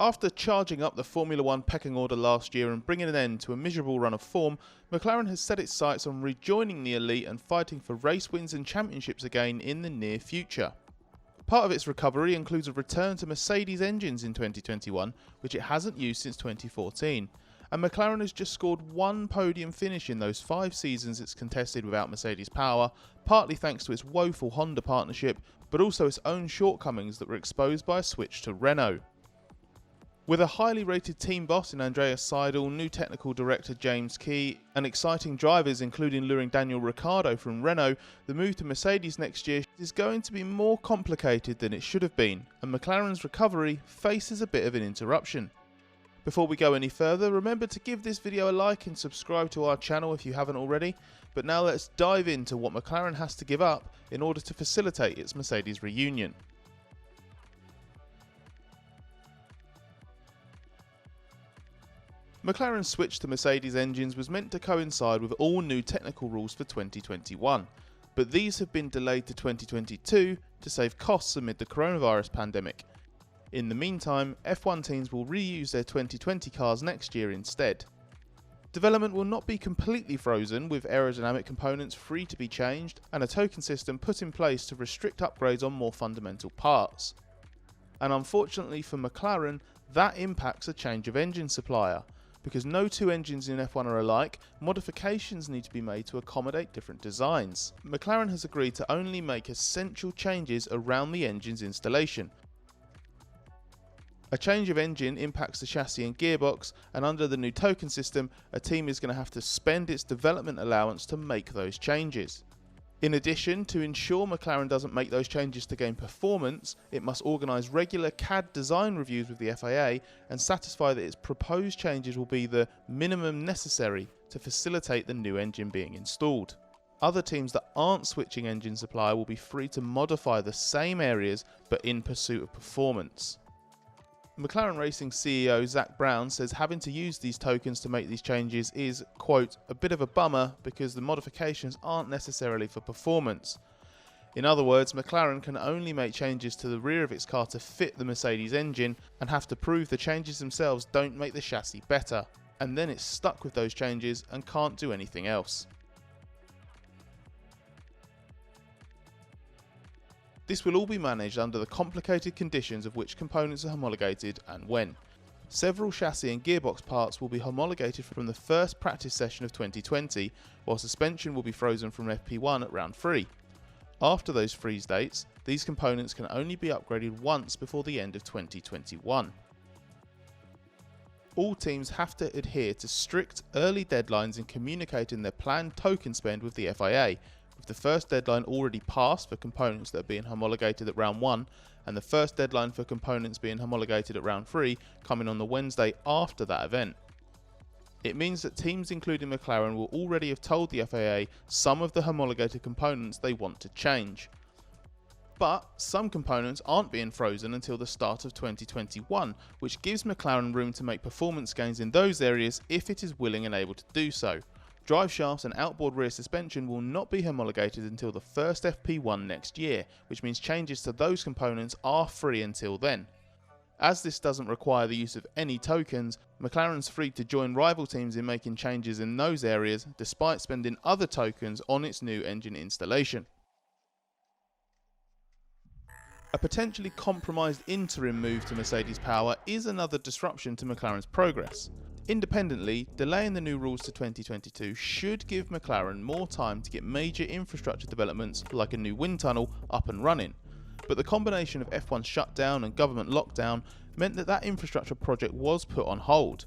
After charging up the Formula One pecking order last year and bringing an end to a miserable run of form, McLaren has set its sights on rejoining the elite and fighting for race wins and championships again in the near future. Part of its recovery includes a return to Mercedes engines in 2021, which it hasn't used since 2014, and McLaren has just scored one podium finish in those 5 seasons it's contested without Mercedes power, partly thanks to its woeful Honda partnership, but also its own shortcomings that were exposed by a switch to Renault. With a highly rated team boss in Andreas Seidel, new technical director James Key, and exciting drivers including luring Daniel Ricciardo from Renault, the move to Mercedes next year is going to be more complicated than it should have been, and McLaren's recovery faces a bit of an interruption. Before we go any further, remember to give this video a like and subscribe to our channel if you haven't already, but now let's dive into what McLaren has to give up in order to facilitate its Mercedes reunion. McLaren's switch to Mercedes engines was meant to coincide with all new technical rules for 2021, but these have been delayed to 2022 to save costs amid the coronavirus pandemic. In the meantime, F1 teams will reuse their 2020 cars next year instead. Development will not be completely frozen, with aerodynamic components free to be changed and a token system put in place to restrict upgrades on more fundamental parts. And unfortunately for McLaren, that impacts a change of engine supplier. Because no two engines in F1 are alike, modifications need to be made to accommodate different designs. McLaren has agreed to only make essential changes around the engine's installation. A change of engine impacts the chassis and gearbox, and under the new token system, a team is going to have to spend its development allowance to make those changes. In addition, to ensure McLaren doesn't make those changes to gain performance, it must organise regular CAD design reviews with the FIA and satisfy that its proposed changes will be the minimum necessary to facilitate the new engine being installed. Other teams that aren't switching engine supplier will be free to modify the same areas but in pursuit of performance. McLaren Racing CEO Zak Brown says having to use these tokens to make these changes is, quote, a bit of a bummer because the modifications aren't necessarily for performance. In other words, McLaren can only make changes to the rear of its car to fit the Mercedes engine and have to prove the changes themselves don't make the chassis better, and then it's stuck with those changes and can't do anything else. This will all be managed under the complicated conditions of which components are homologated and when. Several chassis and gearbox parts will be homologated from the first practice session of 2020, while suspension will be frozen from FP1 at round 3. After those freeze dates, these components can only be upgraded once before the end of 2021. All teams have to adhere to strict early deadlines in communicating their planned token spend with the FIA, with the first deadline already passed for components that are being homologated at round 1 and the first deadline for components being homologated at round 3 coming on the Wednesday after that event. It means that teams including McLaren will already have told the FIA some of the homologated components they want to change. But some components aren't being frozen until the start of 2021, which gives McLaren room to make performance gains in those areas if it is willing and able to do so. Drive shafts and outboard rear suspension will not be homologated until the first FP1 next year, which means changes to those components are free until then. As this doesn't require the use of any tokens, McLaren's free to join rival teams in making changes in those areas despite spending other tokens on its new engine installation. A potentially compromised interim move to Mercedes power is another disruption to McLaren's progress. Independently, delaying the new rules to 2022 should give McLaren more time to get major infrastructure developments like a new wind tunnel up and running, but the combination of F1 shutdown and government lockdown meant that that infrastructure project was put on hold,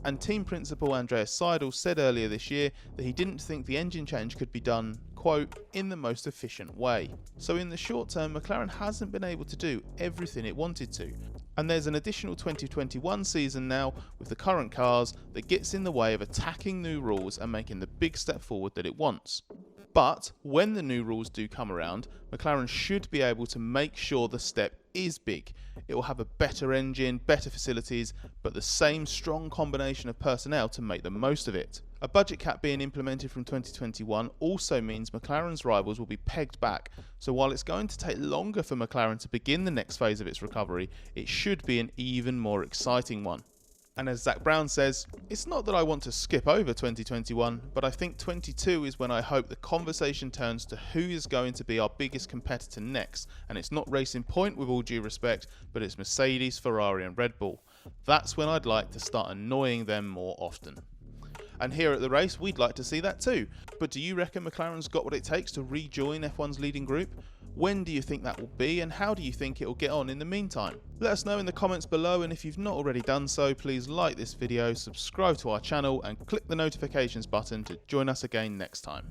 and team principal Andreas Seidel said earlier this year that he didn't think the engine change could be done, quote, in the most efficient way. So in the short term, McLaren hasn't been able to do everything it wanted to, and there's an additional 2021 season now with the current cars that gets in the way of attacking new rules and making the big step forward that it wants. But when the new rules do come around, McLaren should be able to make sure the step is big. It will have a better engine, better facilities, but the same strong combination of personnel to make the most of it. A budget cap being implemented from 2021 also means McLaren's rivals will be pegged back, so while it's going to take longer for McLaren to begin the next phase of its recovery, it should be an even more exciting one. And as Zak Brown says, it's not that I want to skip over 2021, but I think 22 is when I hope the conversation turns to who is going to be our biggest competitor next, and it's not Racing Point with all due respect, but it's Mercedes, Ferrari and Red Bull. That's when I'd like to start annoying them more often. And here at the race, we'd like to see that too. But do you reckon McLaren's got what it takes to rejoin F1's leading group? When do you think that will be, and how do you think it will get on in the meantime? Let us know in the comments below, and if you've not already done so, please like this video, subscribe to our channel and click the notifications button to join us again next time.